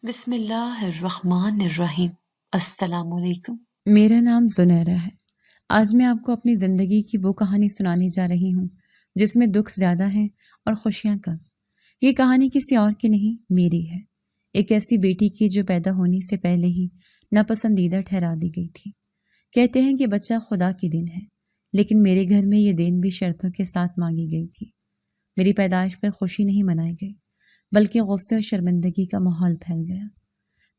بسم اللہ الرحمن الرحیم۔ السلام علیکم۔ میرا نام زنیرہ ہے۔ آج میں آپ کو اپنی زندگی کی وہ کہانی سنانے جا رہی ہوں جس میں دکھ زیادہ ہیں اور خوشیاں کم۔ یہ کہانی کسی اور کی نہیں، میری ہے، ایک ایسی بیٹی کی جو پیدا ہونے سے پہلے ہی ناپسندیدہ ٹھہرا دی گئی تھی۔ کہتے ہیں کہ بچہ خدا کی دین ہے، لیکن میرے گھر میں یہ دین بھی شرطوں کے ساتھ مانگی گئی تھی۔ میری پیدائش پر خوشی نہیں منائی گئی، بلکہ غصے اور شرمندگی کا ماحول پھیل گیا۔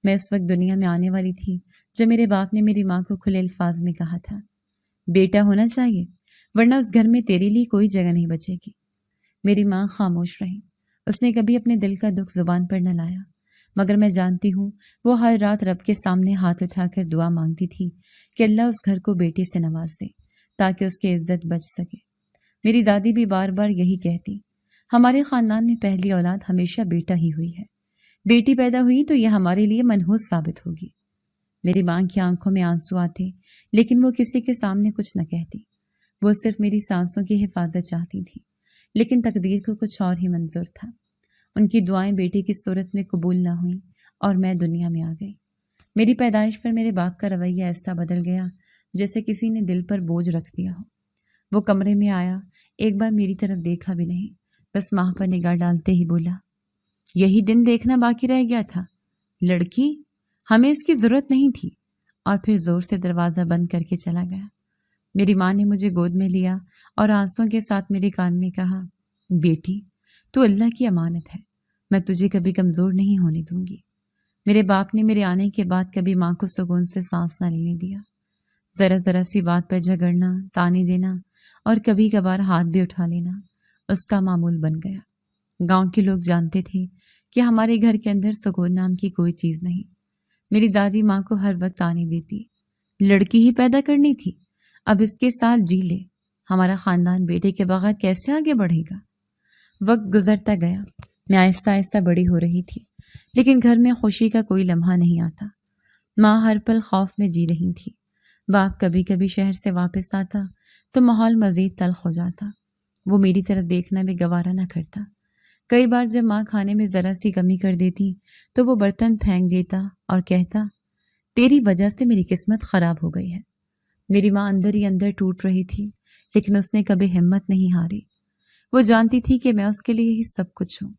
میں اس وقت دنیا میں آنے والی تھی جب میرے باپ نے میری ماں کو کھلے الفاظ میں کہا تھا، بیٹا ہونا چاہیے ورنہ اس گھر میں تیرے لیے کوئی جگہ نہیں بچے گی۔ میری ماں خاموش رہی، اس نے کبھی اپنے دل کا دکھ زبان پر نہ لایا، مگر میں جانتی ہوں وہ ہر رات رب کے سامنے ہاتھ اٹھا کر دعا مانگتی تھی کہ اللہ اس گھر کو بیٹے سے نواز دے تاکہ اس کی عزت بچ سکے۔ میری دادی بھی بار بار یہی کہتی، ہمارے خاندان میں پہلی اولاد ہمیشہ بیٹا ہی ہوئی ہے، بیٹی پیدا ہوئی تو یہ ہمارے لیے منحوس ثابت ہوگی۔ میری ماں کی آنکھوں میں آنسو آتے، لیکن وہ کسی کے سامنے کچھ نہ کہتی۔ وہ صرف میری سانسوں کی حفاظت چاہتی تھی، لیکن تقدیر کو کچھ اور ہی منظور تھا۔ ان کی دعائیں بیٹی کی صورت میں قبول نہ ہوئیں اور میں دنیا میں آ گئی۔ میری پیدائش پر میرے باپ کا رویہ ایسا بدل گیا جیسے کسی نے دل پر بوجھ رکھ دیا ہو۔ وہ کمرے میں آیا، ایک بار میری طرف دیکھا بھی نہیں، بس ماں پر نگاہ ڈالتے ہی بولا، یہی دن دیکھنا باقی رہ گیا تھا، لڑکی ہمیں اس کی ضرورت نہیں تھی، اور پھر زور سے دروازہ بند کر کے چلا گیا۔ میری ماں نے مجھے گود میں لیا اور آنسوں کے ساتھ میرے کان میں کہا، بیٹی تو اللہ کی امانت ہے، میں تجھے کبھی کمزور نہیں ہونے دوں گی۔ میرے باپ نے میرے آنے کے بعد کبھی ماں کو سکون سے سانس نہ لینے دیا۔ ذرا ذرا سی بات پر جھگڑنا، تانے دینا اور کبھی کبھار ہاتھ بھی اٹھا لینا اس کا معمول بن گیا۔ گاؤں کے لوگ جانتے تھے کہ ہمارے گھر کے اندر سکون نام کی کوئی چیز نہیں۔ میری دادی ماں کو ہر وقت آنے دیتی، لڑکی ہی پیدا کرنی تھی، اب اس کے ساتھ جی لے، ہمارا خاندان بیٹے کے بغیر کیسے آگے بڑھے گا۔ وقت گزرتا گیا، میں آہستہ آہستہ بڑی ہو رہی تھی، لیکن گھر میں خوشی کا کوئی لمحہ نہیں آتا۔ ماں ہر پل خوف میں جی رہی تھی، باپ کبھی کبھی شہر سے واپس آتا تو ماحول مزید تلخ ہو جاتا، وہ میری طرف دیکھنا بھی گوارا نہ کرتا۔ کئی بار جب ماں کھانے میں ذرا سی کمی کر دیتی تو وہ برتن پھینک دیتا اور کہتا، تیری وجہ سے میری قسمت خراب ہو گئی ہے۔ میری ماں اندر ہی اندر ٹوٹ رہی تھی، لیکن اس نے کبھی ہمت نہیں ہاری۔ وہ جانتی تھی کہ میں اس کے لیے ہی سب کچھ ہوں۔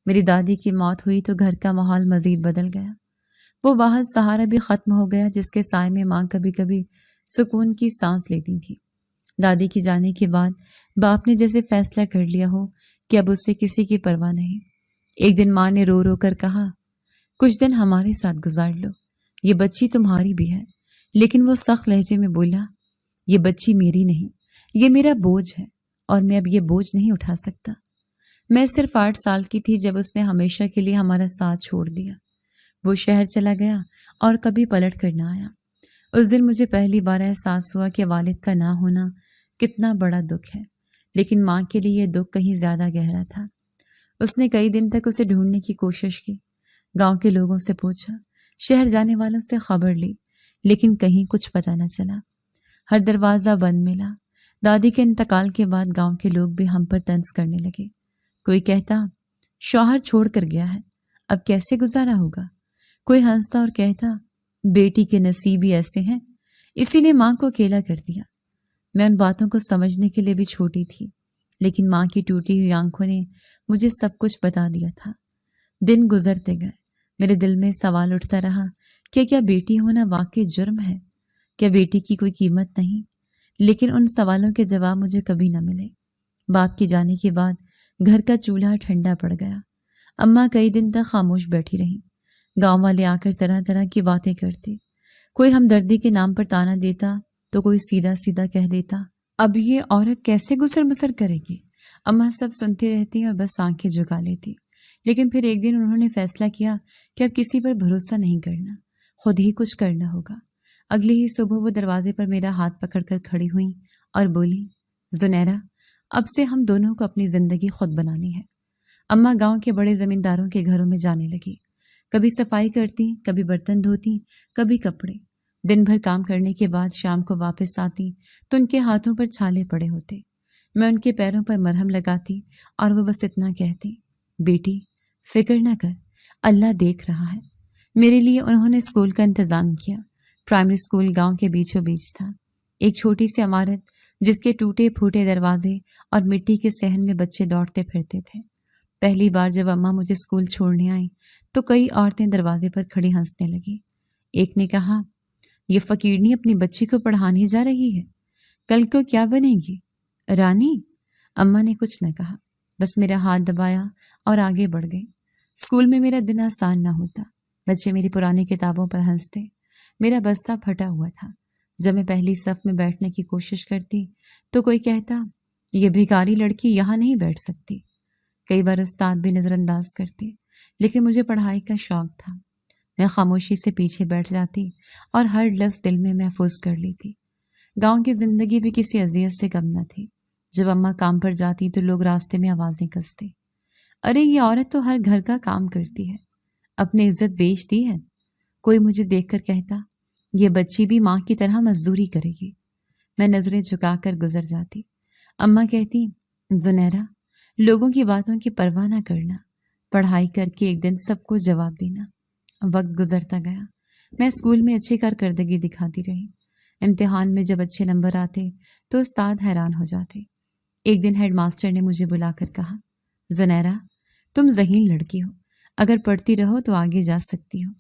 میری دادی کی موت ہوئی تو گھر کا ماحول مزید بدل گیا۔ وہ واحد سہارا بھی ختم ہو گیا جس کے سائے میں ماں کبھی کبھی سکون کی سانس لیتی تھی۔ دادی کی جانے کے بعد باپ نے جیسے فیصلہ کر لیا ہو کہ اب اس سے کسی کی پرواہ نہیں۔ ایک دن ماں نے رو رو کر کہا، کچھ دن ہمارے ساتھ گزار لو، یہ بچی تمہاری بھی ہے۔ لیکن وہ سخت لہجے میں بولا، یہ بچی میری نہیں، یہ میرا بوجھ ہے اور میں اب یہ بوجھ نہیں اٹھا سکتا۔ میں صرف 8 سال کی تھی جب اس نے ہمیشہ کے لیے ہمارا ساتھ چھوڑ دیا۔ وہ شہر چلا گیا اور کبھی پلٹ کر نہ آیا۔ اس دن مجھے پہلی بار احساس ہوا کہ والد کا نہ ہونا کتنا بڑا دکھ ہے، لیکن ماں کے لیے یہ دکھ کہیں زیادہ گہرا تھا۔ اس نے کئی دن تک اسے ڈھونڈنے کی کوشش کی، گاؤں کے لوگوں سے پوچھا، شہر جانے والوں سے خبر لی، لیکن کہیں کچھ پتہ نہ چلا۔ ہر دروازہ بند ملا۔ دادی کے انتقال کے بعد گاؤں کے لوگ بھی ہم پر طنز کرنے لگے۔ کوئی کہتا، شوہر چھوڑ کر گیا ہے، اب کیسے گزارا ہوگا۔ کوئی ہنستا اور کہتا، بیٹی کے نصیب ہی ایسے ہیں، اسی نے ماں کو اکیلا کر دیا۔ میں ان باتوں کو سمجھنے کے لیے بھی چھوٹی تھی، لیکن ماں کی ٹوٹی ہوئی آنکھوں نے مجھے سب کچھ بتا دیا تھا۔ دن گزرتے گئے، میرے دل میں سوال اٹھتا رہا کہ کیا بیٹی ہونا واقعی جرم ہے؟ کیا بیٹی کی کوئی قیمت نہیں؟ لیکن ان سوالوں کے جواب مجھے کبھی نہ ملے۔ باپ کی جانے کے بعد گھر کا چولہا ٹھنڈا پڑ گیا۔ اماں کئی دن تک خاموش بیٹھی رہیں۔ گاؤں والے آ کر طرح طرح کی باتیں کرتے، کوئی ہمدردی کے نام پر تانا دیتا تو کوئی سیدھا سیدھا کہہ دیتا، اب یہ عورت کیسے گزر بسر کرے گی۔ اماں سب سنتی رہتی اور بس آنکھیں جھکا لیتی۔ لیکن پھر ایک دن انہوں نے فیصلہ کیا کہ اب کسی پر بھروسہ نہیں کرنا، خود ہی کچھ کرنا ہوگا۔ اگلی ہی صبح وہ دروازے پر میرا ہاتھ پکڑ کر کھڑی ہوئیں اور بولی، زنیرہ، اب سے ہم دونوں کو اپنی زندگی خود بنانی ہے۔ اماں گاؤں کے بڑے زمینداروں کے گھروں میں جانے لگی، کبھی صفائی کرتی، کبھی برتن دھوتی، کبھی کپڑے۔ دن بھر کام کرنے کے بعد شام کو واپس آتی تو ان کے ہاتھوں پر چھالے پڑے ہوتے۔ میں ان کے پیروں پر مرہم لگاتی اور وہ بس اتنا کہتی، بیٹی فکر نہ کر، اللہ دیکھ رہا ہے۔ میرے لیے انہوں نے اسکول کا انتظام کیا۔ پرائمری اسکول گاؤں کے بیچوں بیچ تھا، ایک چھوٹی سی عمارت جس کے ٹوٹے پھوٹے دروازے اور مٹی کے صحن میں بچے دوڑتے پھرتے تھے۔ پہلی بار جب اماں مجھے اسکول چھوڑنے آئیں تو کئی عورتیں دروازے پر کھڑی ہنسنے لگیں۔ ایک نے کہا، یہ فقیرنی اپنی بچی کو پڑھانے جا رہی ہے، کل کو کیا بنے گی؟ رانی؟ اماں نے کچھ نہ کہا، بس میرا ہاتھ دبایا اور آگے بڑھ گئی۔ اسکول میں میرا دن آسان نہ ہوتا، بچے میری پرانی کتابوں پر ہنستے، میرا بستہ پھٹا ہوا تھا۔ جب میں پہلی صف میں بیٹھنے کی کوشش کرتی تو کوئی کہتا، یہ بھکاری لڑکی یہاں نہیں بیٹھ سکتی۔ کئی بار استاد بھی نظر انداز کرتے، لیکن مجھے پڑھائی کا شوق تھا۔ میں خاموشی سے پیچھے بیٹھ جاتی اور ہر لفظ دل میں محفوظ کر لیتی۔ گاؤں کی زندگی بھی کسی اذیت سے کم نہ تھی۔ جب اماں کام پر جاتی تو لوگ راستے میں آوازیں کستے، ارے یہ عورت تو ہر گھر کا کام کرتی ہے، اپنی عزت بیچ دی ہے۔ کوئی مجھے دیکھ کر کہتا، یہ بچی بھی ماں کی طرح مزدوری کرے گی۔ میں نظریں جھکا کر گزر جاتی۔ اماں کہتی، زنیرہ، لوگوں کی باتوں کی پرواہ نہ کرنا، پڑھائی کر کے ایک دن سب کو جواب دینا۔ وقت گزرتا گیا، میں اسکول میں اچھی کارکردگی دکھاتی رہی۔ امتحان میں جب اچھے نمبر آتے تو استاد حیران ہو جاتے۔ ایک دن ہیڈ ماسٹر نے مجھے بلا کر کہا، زنیرہ، تم ذہین لڑکی ہو، اگر پڑھتی رہو تو آگے جا سکتی ہو۔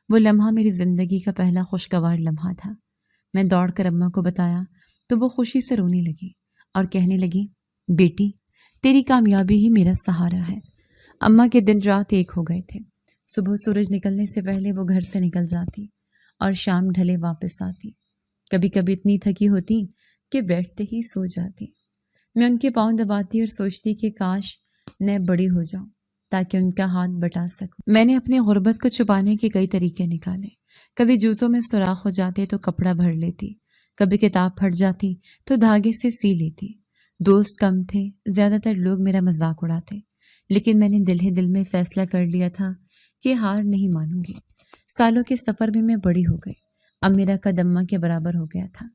وہ لمحہ میری زندگی کا پہلا خوشگوار لمحہ تھا۔ میں دوڑ کر اماں کو بتایا تو وہ خوشی سے رونے لگی اور کہنے لگی، بیٹی، تیری کامیابی ہی میرا سہارا ہے۔ اماں کے دن رات ایک ہو گئے تھے۔ صبح سورج نکلنے سے پہلے وہ گھر سے نکل جاتی اور شام ڈھلے واپس آتی۔ کبھی کبھی اتنی تھکی ہوتی کہ بیٹھتے ہی سو جاتی۔ میں ان کے پاؤں دباتی اور سوچتی کہ کاش میں بڑی ہو جاؤں تاکہ ان کا ہاتھ بٹا سکوں۔ میں نے اپنے غربت کو چھپانے کے کئی طریقے نکالے۔ کبھی جوتوں میں سوراخ ہو جاتے تو کپڑا بھر لیتی، کبھی کتاب پھٹ جاتی تو دھاگے سے سی لیتی۔ دوست کم تھے، زیادہ تر لوگ میرا مذاق اڑاتے، لیکن میں نے دل ہی دل میں فیصلہ کر لیا تھا کہ ہار نہیں مانوں گی۔ سالوں کے سفر میں بڑی ہو گئی، اب میرا قد اماں کے برابر ہو گیا تھا۔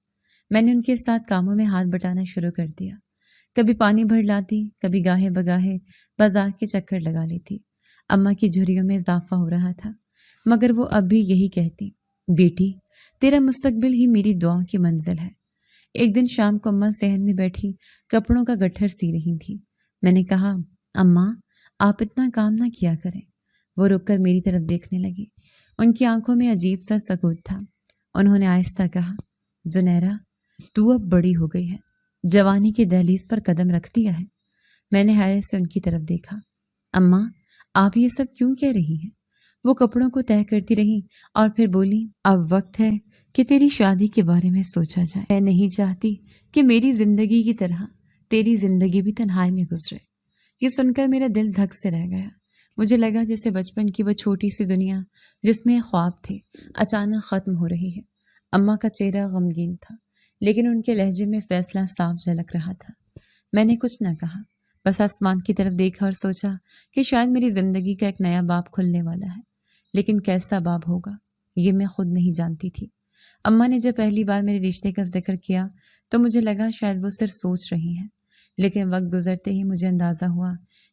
میں نے ان کے ساتھ کاموں میں ہاتھ بٹانا شروع کر دیا۔ کبھی پانی بھر لاتی، کبھی گاہے بگاہے بازار کے چکر لگا لیتی۔ اماں کی جھریوں میں اضافہ ہو رہا تھا، مگر وہ اب بھی یہی کہتی، بیٹی، تیرا مستقبل ہی میری دعاؤں کی منزل ہے۔ ایک دن شام کو اماں صحن میں بیٹھی کپڑوں کا گٹھر سی رہی تھی۔ میں نے کہا، اماں، آپ اتنا کام نہ کیا کریں۔ وہ رک کر میری طرف دیکھنے لگی، ان کی آنکھوں میں عجیب سا سکوت تھا۔ انہوں نے آہستہ کہا، زنیرہ، تو اب بڑی ہو گئی ہے، جوانی کی دہلیز پر قدم رکھ دیا ہے۔ میں نے حیرت سے ان کی طرف دیکھا۔ اماں، آپ یہ سب کیوں کہہ رہی ہیں؟ وہ کپڑوں کو طے کرتی رہی اور پھر بولی، اب وقت ہے کہ تیری شادی کے بارے میں سوچا جائے۔ میں نہیں چاہتی کہ میری زندگی کی طرح تیری زندگی بھی تنہائی میں گزرے۔ یہ سن کر میرا دل دھک سے رہ گیا۔ مجھے لگا جیسے بچپن کی وہ چھوٹی سی دنیا جس میں خواب تھے اچانک ختم ہو رہی ہے۔ اماں کا چہرہ غمگین تھا، لیکن ان کے لہجے میں فیصلہ صاف جھلک رہا تھا۔ میں نے کچھ نہ کہا، بس آسمان کی طرف دیکھا اور سوچا کہ شاید میری زندگی کا ایک نیا باب کھلنے والا ہے، لیکن کیسا باب ہوگا یہ میں خود نہیں جانتی تھی۔ اماں نے جب پہلی بار میرے رشتے کا ذکر کیا تو مجھے لگا شاید وہ صرف سوچ رہی ہیں، لیکن وقت گزرتے ہی مجھے اندازہ ہوا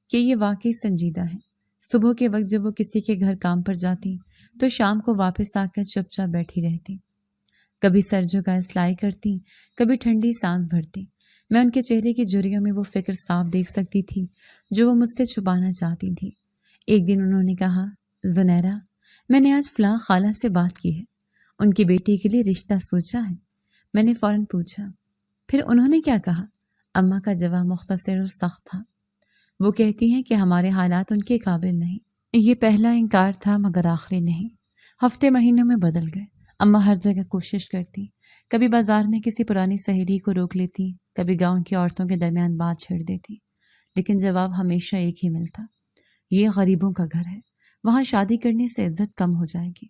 کہ یہ واقعی سنجیدہ ہے۔ صبح کے وقت جب وہ کسی کے گھر کام پر جاتی تو شام کو واپس آ کر چپ چاپ بیٹھی رہتی، کبھی سر جھکائے سلائی کرتی، کبھی ٹھنڈی سانس بھرتی۔ میں ان کے چہرے کی جھریوں میں وہ فکر صاف دیکھ سکتی تھی جو وہ مجھ سے چھپانا چاہتی تھی۔ ایک دن انہوں نے کہا، زنیرہ، میں نے آج فلاں خالہ سے بات کی ہے، ان کی بیٹی کے لیے رشتہ سوچا ہے۔ میں نے فوراً پوچھا، پھر انہوں نے کیا کہا؟ اماں کا جواب مختصر اور سخت تھا۔ وہ کہتی ہیں کہ ہمارے حالات ان کے قابل نہیں۔ یہ پہلا انکار تھا مگر آخری نہیں۔ ہفتے مہینوں میں بدل گئے۔ اماں ہر جگہ کوشش کرتی، کبھی بازار میں کسی پرانی سہیلی کو روک لیتی، کبھی گاؤں کی عورتوں کے درمیان بات چھیڑ دیتی، لیکن جواب ہمیشہ ایک ہی ملتا، یہ غریبوں کا گھر ہے، وہاں شادی کرنے سے عزت کم ہو جائے گی۔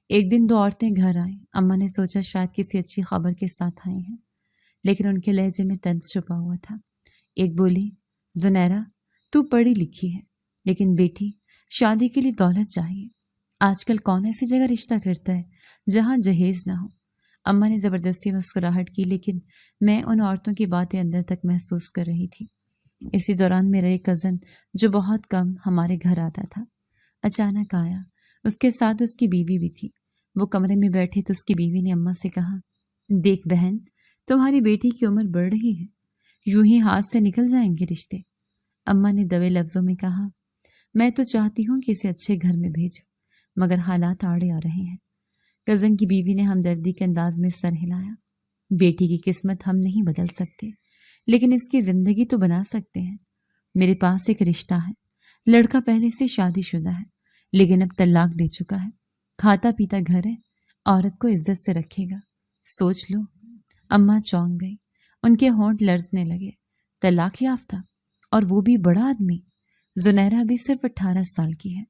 ایک دن دو عورتیں گھر آئیں۔ اماں نے سوچا شاید کسی اچھی خبر کے ساتھ آئی ہیں، لیکن ان کے لہجے میں طنز چھپا ہوا تھا۔ ایک بولی، زنیرہ، تو پڑھی لکھی ہے، لیکن بیٹی، شادی کے لیے دولت چاہیے۔ آج کل کون ایسی جگہ رشتہ کرتا ہے جہاں جہیز نہ ہو؟ اماں نے زبردستی مسکراہٹ کی، لیکن میں ان عورتوں کی باتیں اندر تک محسوس کر رہی تھی۔ اسی دوران میرا ایک کزن جو بہت کم ہمارے گھر آتا تھا اچانک آیا۔ اس کے ساتھ اس کی بیوی بھی تھی۔ وہ کمرے میں بیٹھے تو اس کی بیوی نے اماں سے کہا، دیکھ بہن، تمہاری بیٹی کی عمر بڑھ رہی ہے، یوں ہی ہاتھ سے نکل جائیں گے رشتے۔ اماں نے دبے لفظوں میں کہا، میں تو چاہتی ہوں کہ اسے اچھے گھر میں بھیجو، مگر حالات آڑے آ رہے ہیں۔ کزن کی بیوی نے ہمدردی کے انداز میں سر ہلایا۔ بیٹی کی قسمت ہم نہیں بدل سکتے، لیکن اس کی زندگی تو بنا سکتے ہیں۔ میرے پاس ایک رشتہ ہے، لڑکا پہلے سے شادی شدہ ہے، لیکن اب طلاق دے چکا ہے، کھاتا پیتا گھر ہے، عورت کو عزت سے رکھے گا، سوچ لو۔ اماں چونک گئی، ان کے ہونٹ لرزنے لگے۔ طلاق یافتہ، اور وہ بھی بڑا آدمی۔ زنیرہ بھی صرف 18 سال کی ہے۔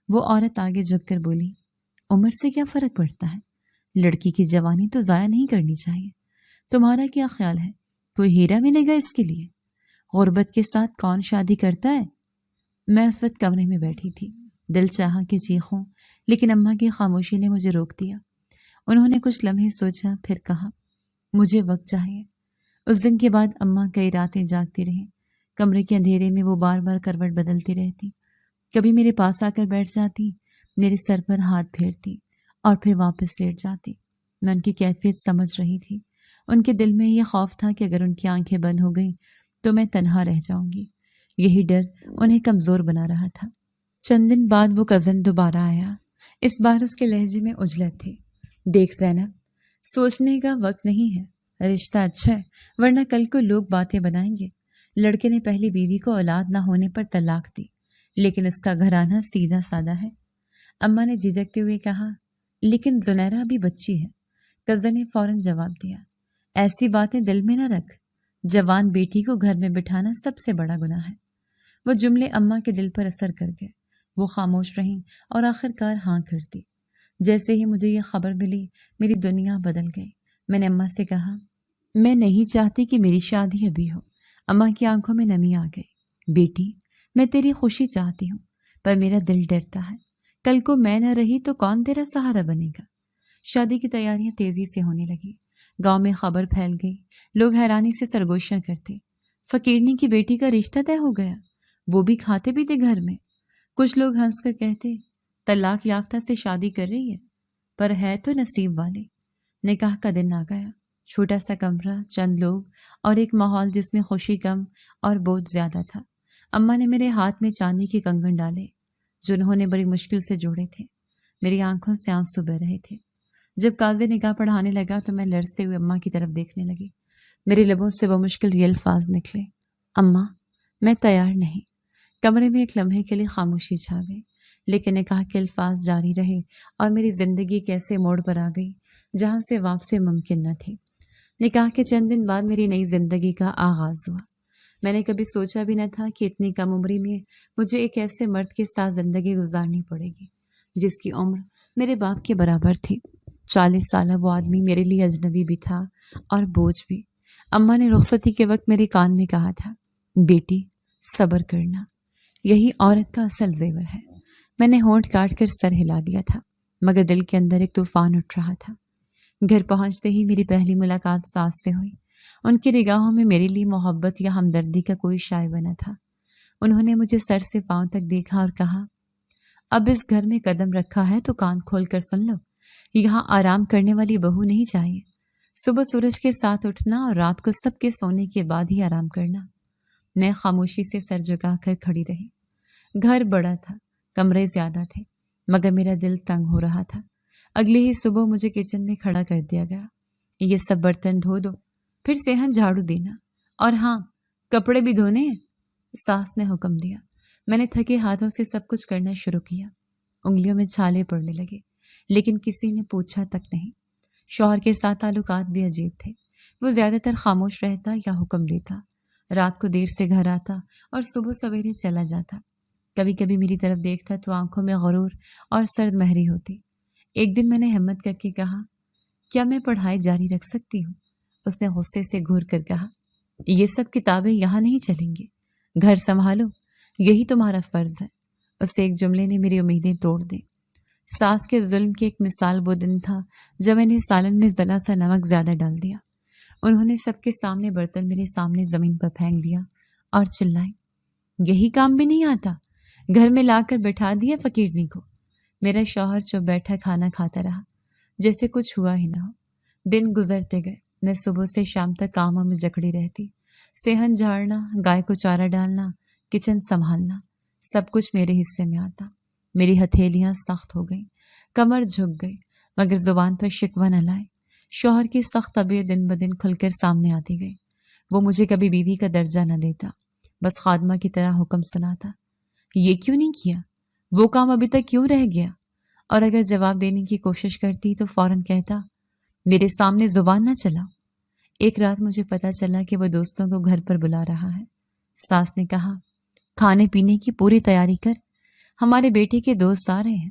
وہ عورت آگے جھک کر بولی، عمر سے کیا فرق پڑتا ہے؟ لڑکی کی جوانی تو ضائع نہیں کرنی چاہیے۔ تمہارا کیا خیال ہے، کوئی ہیرا ملے گا اس کے لیے؟ غربت کے ساتھ کون شادی کرتا ہے؟ میں اس وقت کمرے میں بیٹھی تھی، دل چاہا کہ چیخوں، لیکن اماں کی خاموشی نے مجھے روک دیا۔ انہوں نے کچھ لمحے سوچا، پھر کہا، مجھے وقت چاہیے۔ اس دن کے بعد اماں کئی راتیں جاگتی رہیں۔ کمرے کے اندھیرے میں وہ بار بار کروٹ بدلتی رہتی، کبھی میرے پاس آ کر بیٹھ جاتی، میرے سر پر ہاتھ پھیرتی اور پھر واپس لیٹ جاتی۔ میں ان کی کیفیت سمجھ رہی تھی۔ ان کے دل میں یہ خوف تھا کہ اگر ان کی آنکھیں بند ہو گئیں تو میں تنہا رہ جاؤں گی۔ یہی ڈر انہیں کمزور بنا رہا تھا۔ چند دن بعد وہ کزن دوبارہ آیا۔ اس بار اس کے لہجے میں عجلت تھی۔ دیکھ زینب، سوچنے کا وقت نہیں ہے، رشتہ اچھا ہے، ورنہ کل کو لوگ باتیں بنائیں گے۔ لڑکے نے پہلی بیوی کو اولاد نہ ہونے پر طلاق دی، لیکن اس کا گھرانہ سیدھا سادہ ہے۔ اماں نے جھجکتے ہوئے کہا، لیکن زنیرہ ابھی بچی ہے۔ کزن نے فوراً جواب دیا، ایسی باتیں دل میں نہ رکھ، جوان بیٹی کو گھر میں بٹھانا سب سے بڑا گناہ ہے۔ وہ جملے اماں کے دل پر اثر کر گئے۔ وہ خاموش رہیں اور آخر کار ہاں کر دی۔ جیسے ہی مجھے یہ خبر ملی، میری دنیا بدل گئی۔ میں نے اماں سے کہا، میں نہیں چاہتی کہ میری شادی ابھی ہو۔ اماں کی آنکھوں میں نمی آ گئی۔ بیٹی، میں تیری خوشی چاہتی ہوں، پر میرا دل ڈرتا ہے، کل کو میں نہ رہی تو کون تیرا سہارا بنے گا؟ شادی کی تیاریاں تیزی سے ہونے لگی۔ گاؤں میں خبر پھیل گئی، لوگ حیرانی سے سرگوشیاں کرتے، فقیرنی کی بیٹی کا رشتہ طے ہو گیا، وہ بھی کھاتے پیتے گھر میں۔ کچھ لوگ ہنس کر کہتے، طلاق یافتہ سے شادی کر رہی ہے، پر ہے تو نصیب والی۔ نکاح کا دن آ گیا۔ چھوٹا سا کمرہ، چند لوگ اور ایک ماحول جس میں خوشی کم اور بوجھ زیادہ تھا۔ اماں نے میرے ہاتھ میں چاندی کے کنگن ڈالے جو انہوں نے بڑی مشکل سے جوڑے تھے۔ میری آنکھوں سے آنسو بہہ رہے تھے۔ جب قاضی نکاح پڑھانے لگا تو میں لرزتے ہوئے اماں کی طرف دیکھنے لگی۔ میرے لبوں سے وہ مشکل یہ الفاظ نکلے، اماں، میں تیار نہیں۔ کمرے میں ایک لمحے کے لیے خاموشی چھا گئی، لیکن نکاح کے الفاظ جاری رہے اور میری زندگی کیسے موڑ پر آ گئی جہاں سے واپسی ممکن نہ تھی۔ نکاح کے چند دن بعد میری نئی زندگی کا آغاز ہوا۔ میں نے کبھی سوچا بھی نہ تھا کہ اتنی کم عمری میں مجھے ایک ایسے مرد کے ساتھ زندگی گزارنی پڑے گی جس کی عمر میرے باپ کے برابر تھی۔ 40 سالہ وہ آدمی میرے لیے اجنبی بھی تھا اور بوجھ بھی۔ اماں نے رخصتی کے وقت میرے کان میں کہا تھا، بیٹی، صبر کرنا، یہی عورت کا اصل زیور ہے۔ میں نے ہونٹ کاٹ کر سر ہلا دیا تھا، مگر دل کے اندر ایک طوفان اٹھ رہا تھا۔ گھر پہنچتے ہی میری پہلی ملاقات ساس سے ہوئی۔ ان کی نگاہوں میں میرے لیے محبت یا ہمدردی کا کوئی شائبہ نہ تھا۔ انہوں نے مجھے سر سے پاؤں تک دیکھا اور کہا، اب اس گھر میں قدم رکھا ہے تو کان کھول کر سن لو، یہاں آرام کرنے والی بہو نہیں چاہیے۔ صبح سورج کے ساتھ اٹھنا اور رات کو سب کے سونے کے بعد ہی آرام کرنا۔ میں خاموشی سے سر جھکا کر کھڑی رہی۔ گھر بڑا تھا، کمرے زیادہ تھے، مگر میرا دل تنگ ہو رہا تھا۔ اگلی ہی صبح مجھے کچن میں کھڑا کر دیا گیا۔ یہ سب برتن دھو دو، پھر صحن جھاڑو دینا، اور ہاں، کپڑے بھی دھونے ہیں، ساس نے حکم دیا۔ میں نے تھکے ہاتھوں سے سب کچھ کرنا شروع کیا۔ انگلیوں میں چھالے پڑنے لگے، لیکن کسی نے پوچھا تک نہیں۔ شوہر کے ساتھ تعلقات بھی عجیب تھے۔ وہ زیادہ تر خاموش رہتا یا حکم دیتا، رات کو دیر سے گھر آتا اور صبح سویرے چلا جاتا۔ کبھی کبھی میری طرف دیکھتا تو آنکھوں میں غرور اور سرد مہری ہوتی۔ ایک دن میں نے ہمت کر کے کہا، کیا میں پڑھائی جاری رکھ سکتی ہوں؟ اس نے غصے سے گھور کر کہا، یہ سب کتابیں یہاں نہیں چلیں گی، گھر سنبھالو، یہی تمہارا فرض ہے۔ اس ایک جملے نے میری امیدیں توڑ دیں۔ ساس کے ظلم کی ایک مثال وہ دن تھا جب میں نے سالن میں ذرا سا نمک زیادہ ڈال دیا۔ انہوں نے سب کے سامنے برتن میرے سامنے زمین پر پھینک دیا اور چلائے، یہی کام بھی نہیں آتا، گھر میں لا کر بٹھا دیا فقیرنی کو، میرا شوہر چپ بیٹھا کھانا کھاتا رہا جیسے کچھ ہوا ہی نہ ہو۔ دن گزرتے گئے، میں صبح سے شام تک کاموں میں جکڑی رہتی۔ صحن جھاڑنا، گائے کو چارہ ڈالنا، کچن سنبھالنا، سب کچھ میرے حصے میں آتا۔ میری ہتھیلیاں سخت ہو گئیں، کمر جھک گئی، مگر زبان پر شکوہ نہ لائے۔ شوہر کی سخت طبیعت دن بدن کھل کر سامنے آتی گئی۔ وہ مجھے کبھی بیوی کا درجہ نہ دیتا، بس خادمہ کی طرح حکم سناتا۔ یہ کیوں نہیں کیا؟ وہ کام ابھی تک کیوں رہ گیا؟ اور اگر جواب دینے کی کوشش کرتی تو فوراً کہتا، میرے سامنے زبان نہ چلا۔ ایک رات مجھے پتا چلا کہ وہ دوستوں کو گھر پر بلا رہا ہے۔ ساس نے کہا، کھانے پینے کی پوری تیاری کر، ہمارے بیٹے کے دوست آ رہے ہیں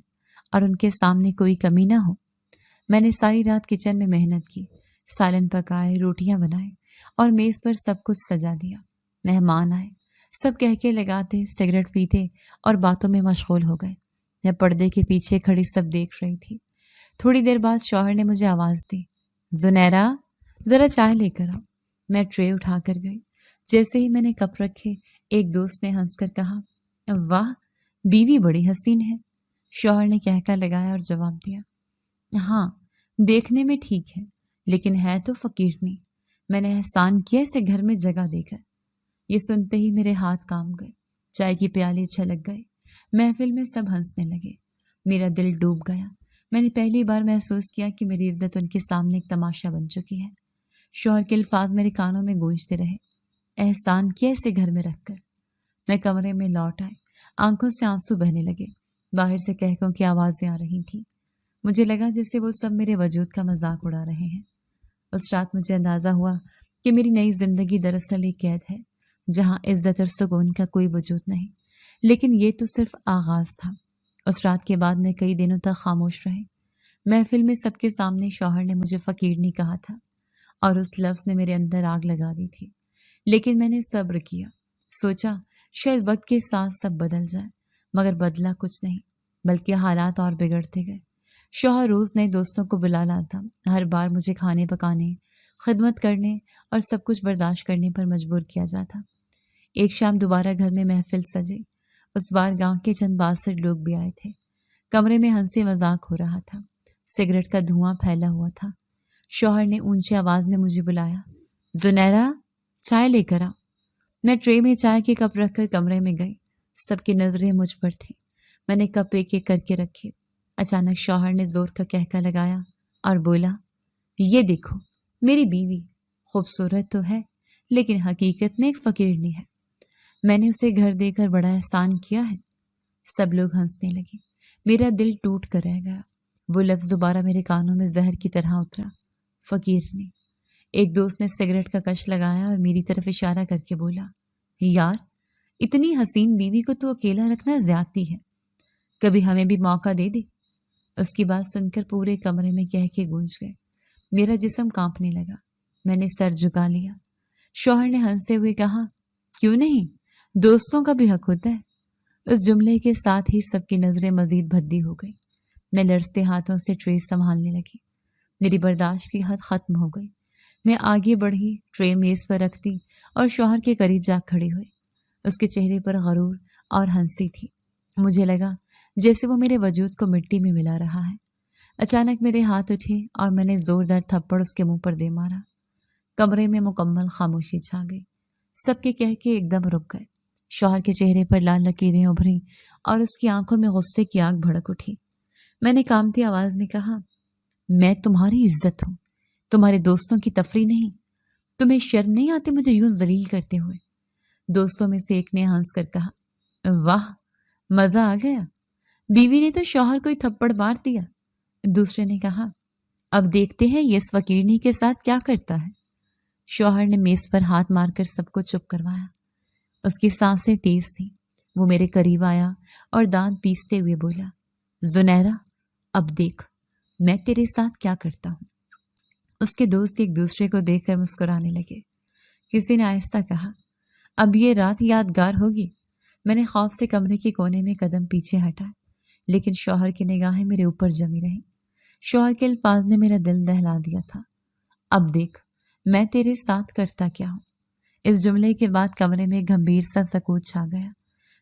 اور ان کے سامنے کوئی کمی نہ ہو۔ میں نے ساری رات کچن میں محنت کی، سالن پکائے، روٹیاں بنائے اور میز پر سب کچھ سجا دیا۔ مہمان آئے، سب کہکے لگاتے، سگریٹ پیتے اور باتوں میں مشغول ہو گئے۔ میں پردے کے پیچھے کھڑی سب دیکھ رہی تھی۔ تھوڑی دیر بعد شوہر نے مجھے آواز دی، زنیرہ ذرا چائے لے کر آؤ۔ میں ٹرے اٹھا کر گئی۔ جیسے ہی میں نے کپ رکھے، ایک دوست نے ہنس کر کہا، واہ بیوی بڑی حسین ہے۔ شوہر نے کہکا لگایا اور جواب دیا، ہاں دیکھنے میں ٹھیک ہے لیکن ہے تو فقیرنی۔ میں نے احسان کیا اسے گھر میں جگہ دے کر۔ یہ سنتے ہی میرے ہاتھ کام گئے، چائے کی پیالے چھلک گئے، محفل میں سب ہنسنے لگے۔ میرا دل ڈوب گیا۔ میں نے پہلی بار محسوس کیا کہ میری عزت ان کے سامنے ایک تماشا بن چکی ہے۔ شوہر کے الفاظ میرے کانوں میں گونجتے رہے، احسان کیا اسے گھر میں رکھ کر۔ میں کمرے میں لوٹ آئی، آنکھوں سے آنسو بہنے لگے۔ باہر سے کہکوں کی آوازیں آ رہی تھیں۔ مجھے لگا جیسے وہ سب میرے وجود کا مذاق اڑا رہے ہیں۔ اس رات مجھے اندازہ ہوا کہ میری نئی زندگی دراصل ایک قید ہے، جہاں عزت اور سکون کا کوئی وجود نہیں۔ لیکن یہ تو صرف آغاز تھا۔ اس رات کے بعد میں کئی دنوں تک خاموش رہی۔ محفل میں سب کے سامنے شوہر نے مجھے فقیرنی کہا تھا اور اس لفظ نے میرے اندر آگ لگا دی تھی، لیکن میں نے صبر کیا۔ سوچا شاید وقت کے ساتھ سب بدل جائے، مگر بدلا کچھ نہیں، بلکہ حالات اور بگڑتے گئے۔ شوہر روز نئے دوستوں کو بلا لاتا، ہر بار مجھے کھانے پکانے، خدمت کرنے اور سب کچھ برداشت کرنے پر مجبور کیا جاتا۔ ایک شام دوبارہ گھر میں محفل سجی۔ اس بار گاؤں کے چند باسر لوگ بھی آئے تھے۔ کمرے میں ہنسی مذاق ہو رہا تھا، سگریٹ کا دھواں پھیلا ہوا تھا۔ شوہر نے اونچی آواز میں مجھے بلایا، زنیرہ چائے لے کر آ۔ میں ٹرے میں چائے کے کپ رکھ کر کمرے میں گئی۔ سب کی نظریں مجھ پر تھیں۔ میں نے کپ ایک ایک کر کے رکھے۔ اچانک شوہر نے زور کا کہکا لگایا اور بولا، یہ دیکھو میری بیوی خوبصورت تو ہے لیکن حقیقت میں ایک فقیرنی ہے۔ میں نے اسے گھر دے کر بڑا احسان کیا ہے۔ سب لوگ ہنسنے لگے۔ میرا دل ٹوٹ کر رہ گیا۔ وہ لفظ دوبارہ میرے کانوں میں زہر کی طرح اترا، فقیرنی۔ ایک دوست نے سگریٹ کا کش لگایا اور میری طرف اشارہ کر کے بولا، یار اتنی حسین بیوی کو تو اکیلا رکھنا زیادتی ہے، کبھی ہمیں بھی موقع دے دے۔ اس کی بات سن کر پورے کمرے میں کہکے گونج گئے۔ میرا جسم کانپنے لگا۔ میں نے سر جھکا لیا۔ شوہر نے ہنستے ہوئے کہا، کیوں نہیں، دوستوں کا بھی حق ہوتا ہے۔ اس جملے کے ساتھ ہی سب کی نظریں مزید بھدی ہو گئی۔ میں لرزتے ہاتھوں سے ٹرے سنبھالنے لگی۔ میری برداشت کی حد ختم ہو گئی۔ میں آگے بڑھی، ٹرے میز پر رکھتی اور شوہر کے قریب جا کھڑی ہوئی۔ اس کے چہرے پر غرور اور ہنسی تھی۔ مجھے لگا جیسے وہ میرے وجود کو مٹی میں ملا رہا ہے۔ اچانک میرے ہاتھ اٹھے اور میں نے زوردار تھپڑ اس کے منہ پر دے مارا۔ کمرے میں مکمل خاموشی چھا گئی۔ سب کے کہکے ایک دم رک گئے۔ شوہر کے چہرے پر لال لکیریں ابھریں اور اس کی آنکھوں میں غصے کی آگ بھڑک اٹھی۔ میں نے کانپتی آواز میں کہا، میں تمہاری عزت ہوں، تمہارے دوستوں کی تفریح نہیں۔ تمہیں شرم نہیں آتی مجھے یوں ذلیل کرتے ہوئے؟ دوستوں میں سے ایک نے ہنس کر کہا، واہ مزہ آ گیا، بیوی نے تو شوہر کو ہی تھپڑ مار دیا۔ دوسرے نے کہا، اب دیکھتے ہیں یہ اس فقیرنی کے ساتھ کیا کرتا ہے۔ شوہر نے میز پر ہاتھ مار کر سب کو چپ کروایا۔ اس کی سانسیں تیز تھیں۔ وہ میرے قریب آیا اور دانت پیستے ہوئے بولا، زنیرہ اب دیکھ میں تیرے ساتھ کیا کرتا ہوں۔ اس کے دوست ایک دوسرے کو دیکھ کر مسکرانے لگے۔ کسی نے آہستہ کہا، اب یہ رات یادگار ہوگی۔ میں نے خوف سے کمرے کے کونے میں قدم پیچھے ہٹائے، لیکن شوہر کی نگاہیں میرے اوپر جمی رہیں۔ شوہر کے الفاظ نے میرا دل دہلا دیا تھا، اب دیکھ میں تیرے ساتھ کرتا کیا ہوں۔ اس جملے کے بعد کمرے میں گمبھیر سا سکوت چھا گیا۔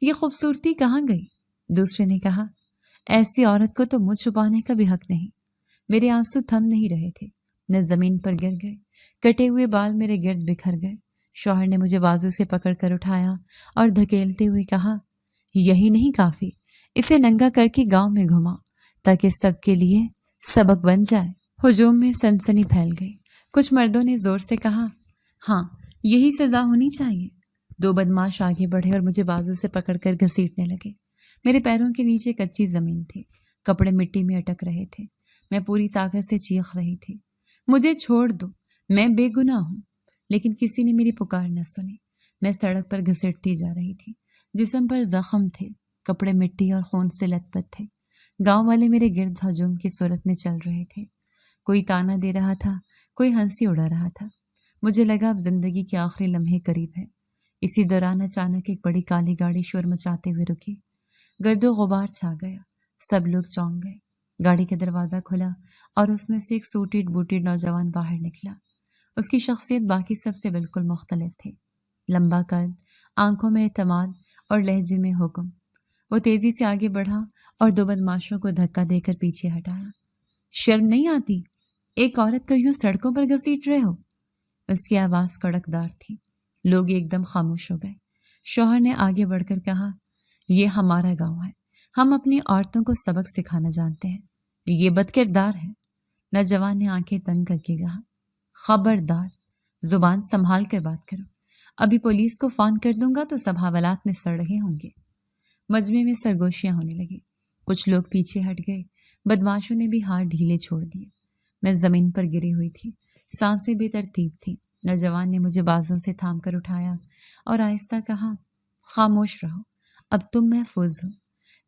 یہ خوبصورتی کہاں گئی؟ دوسرے نے کہا، ایسی عورت کو تو منہ چھپانے کا بھی حق نہیں۔ میرے آنسو تھم نہیں رہے تھے، میں زمین پر گر گئے، کٹے ہوئے بال میرے گرد بکھر گئے۔ شوہر نے مجھے بازو سے پکڑ کر اٹھایا اور دھکیلتے ہوئے کہا، یہی نہیں کافی، اسے ننگا کر کے گاؤں میں گھما تاکہ سب کے لیے سبق بن جائے۔ ہجوم میں سنسنی پھیل گئی۔ کچھ مردوں نے زور سے کہا، ہاں یہی سزا ہونی چاہیے۔ دو بدماش آگے بڑھے اور مجھے بازو سے پکڑ کر گھسیٹنے لگے۔ میرے پیروں کے نیچے کچی زمین تھی، کپڑے مٹی میں اٹک رہے تھے۔ میں پوری طاقت سے چیخ رہی تھی، مجھے چھوڑ دو، میں بے گناہ ہوں۔ لیکن کسی نے میری پکار نہ سنی۔ میں سڑک پر گھسٹتی جا رہی تھی، جسم پر زخم تھے، کپڑے مٹی اور خون سے لت پت تھے۔ گاؤں والے میرے گرد ہجوم کی صورت میں چل رہے تھے، کوئی تانا دے رہا تھا، کوئی ہنسی اڑا رہا تھا۔ مجھے لگا اب زندگی کے آخری لمحے قریب ہے۔ اسی دوران اچانک ایک بڑی کالی گاڑی شور مچاتے ہوئے رکی۔ گرد و غبار چھا گیا، سب لوگ چونک گئے۔ گاڑی کا دروازہ کھلا اور اس میں سے ایک سوٹیڈ بوٹیڈ نوجوان باہر نکلا۔ اس کی شخصیت باقی سب سے بالکل مختلف تھی۔ لمبا قد، آنکھوں میں اعتماد اور لہجے میں حکم۔ وہ تیزی سے آگے بڑھا اور دو بدماشوں کو دھکا دے کر پیچھے ہٹایا۔ شرم نہیں آتی؟ ایک عورت کو یوں سڑکوں پر گھسیٹ رہے ہو؟ اس کی آواز کڑک دار تھی۔ لوگ ایک دم خاموش ہو گئے۔ شوہر نے آگے بڑھ کر کہا، یہ ہمارا گاؤں ہے، ہم اپنی عورتوں کو سبق سکھانا جانتے ہیں، یہ بد کردار ہے۔ نوجوان نے آنکھیں تنگ کر کے کہا، خبردار، زبان سنبھال کر بات کرو، ابھی پولیس کو فون کر دوں گا تو سب حوالات میں سڑ رہے ہوں گے۔ مجمع میں سرگوشیاں ہونے لگی، کچھ لوگ پیچھے ہٹ گئے، بدماشوں نے بھی ہاتھ ڈھیلے چھوڑ دیے۔ میں زمین پر گری ہوئی تھی، سانسیں بے ترتیب تھیں۔ نوجوان نے مجھے بازوں سے تھام کر اٹھایا اور آہستہ کہا، خاموش رہو، اب تم محفوظ ہو۔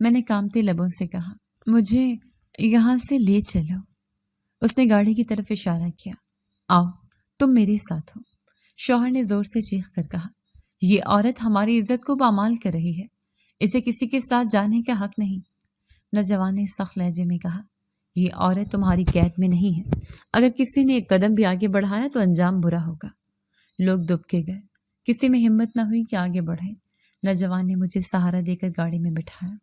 میں نے کانپتے لبوں سے کہا، مجھے یہاں سے لے چلو۔ اس نے گاڑی کی طرف اشارہ کیا، آؤ تم میرے ساتھ ہو۔ شوہر نے زور سے چیخ کر کہا، یہ عورت ہماری عزت کو پامال کر رہی ہے، اسے کسی کے ساتھ جانے کا حق نہیں۔ نوجوان نے سخت لہجے میں کہا، یہ عورت تمہاری قید میں نہیں ہے، اگر کسی نے ایک قدم بھی آگے بڑھایا تو انجام برا ہوگا۔ لوگ دبکے گئے، کسی میں ہمت نہ ہوئی کہ آگے بڑھے۔ نوجوان نے مجھے سہارا دے کر گاڑی میں بٹھایا۔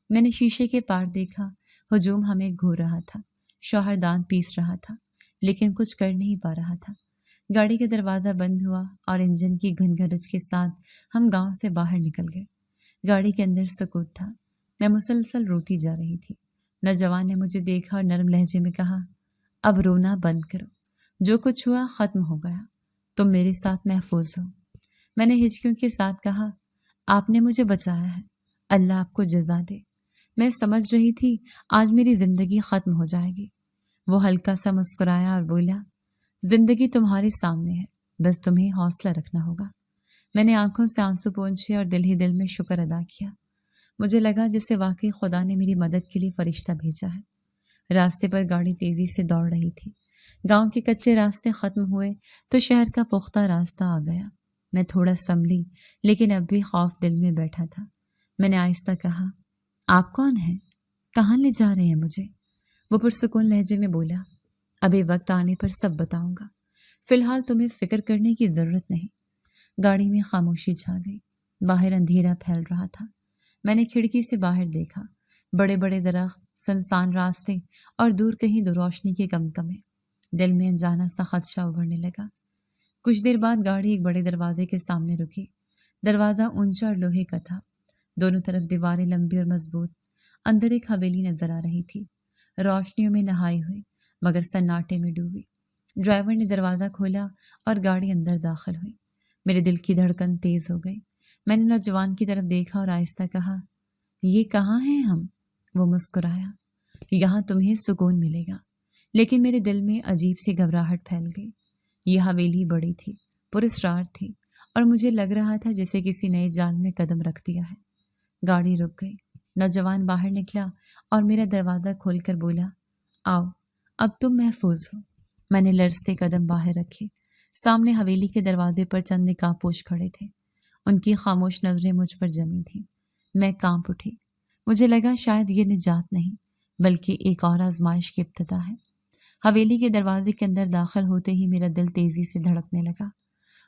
میں نے شیشے کے پار دیکھا، ہجوم ہمیں گھور رہا تھا۔ شوہر دانت پیس رہا تھا لیکن کچھ کر نہیں پا رہا تھا۔ گاڑی کا دروازہ بند ہوا اور انجن کی گھن کے ساتھ ہم گاؤں سے باہر نکل گئے۔ گاڑی کے اندر سکوت تھا، میں مسلسل روتی جا رہی تھی۔ نوجوان نے مجھے دیکھا اور نرم لہجے میں کہا، اب رونا بند کرو، جو کچھ ہوا ختم ہو گیا، تم میرے ساتھ محفوظ ہو۔ میں نے ہچکیوں کے ساتھ کہا، آپ نے مجھے بچایا ہے، اللہ آپ کو جزا دے۔ میں سمجھ رہی تھی آج میری زندگی ختم ہو جائے گی۔ وہ ہلکا سا مسکرایا اور بولا، زندگی تمہارے سامنے ہے، بس تمہیں حوصلہ رکھنا ہوگا۔ میں نے آنکھوں سے آنسو پونچھے اور دل ہی دل میں شکر ادا کیا۔ مجھے لگا جیسے واقعی خدا نے میری مدد کے لیے فرشتہ بھیجا ہے۔ راستے پر گاڑی تیزی سے دوڑ رہی تھی۔ گاؤں کے کچے راستے ختم ہوئے تو شہر کا پختہ راستہ آ گیا۔ میں تھوڑا سنبھلی لیکن اب بھی خوف دل میں بیٹھا تھا۔ میں نے آہستہ کہا، آپ کون ہیں؟ کہاں لے جا رہے ہیں مجھے؟ وہ پرسکون لہجے میں بولا، ابھی وقت آنے پر سب بتاؤں گا، فی الحال تمہیں فکر کرنے کی ضرورت نہیں۔ گاڑی میں خاموشی چھا گئی، باہر اندھیرا پھیل رہا تھا۔ میں نے کھڑکی سے باہر دیکھا، بڑے بڑے درخت، سنسان راستے اور دور کہیں دو روشنی کے کمکمے۔ دل میں انجانا سا خدشہ ابھرنے لگا۔ کچھ دیر بعد گاڑی ایک بڑے دروازے کے سامنے رکی۔ دروازہ اونچا اور لوہے کا تھا، دونوں طرف دیواریں لمبی اور مضبوط۔ اندر ایک حویلی نظر آ رہی تھی، روشنیوں میں نہائی ہوئی مگر سناٹے میں ڈوبی۔ ڈرائیور نے دروازہ کھولا اور گاڑی اندر داخل ہوئی۔ میرے دل کی دھڑکن تیز ہو گئی۔ میں نے نوجوان کی طرف دیکھا اور آہستہ کہا، یہ کہاں ہیں ہم؟ وہ مسکرایا، یہاں تمہیں سکون ملے گا۔ لیکن میرے دل میں عجیب سی گھبراہٹ پھیل گئی۔ یہ حویلی بڑی تھی، پراسرار تھی اور مجھے لگ رہا تھا جیسے کسی نئے جال میں قدم رکھ دیا ہے۔ گاڑی رک گئی، نوجوان باہر نکلا اور میرا دروازہ کھول کر بولا، آؤ اب تم محفوظ ہو۔ میں نے لرزتے قدم باہر رکھے۔ سامنے حویلی کے دروازے پر چند نقاب پوش کھڑے تھے، ان کی خاموش نظریں مجھ پر جمی تھیں۔ میں کانپ اٹھی، مجھے لگا شاید یہ نجات نہیں بلکہ ایک اور آزمائش کی ابتدا ہے۔ حویلی کے دروازے کے اندر داخل ہوتے ہی میرا دل تیزی سے دھڑکنے لگا۔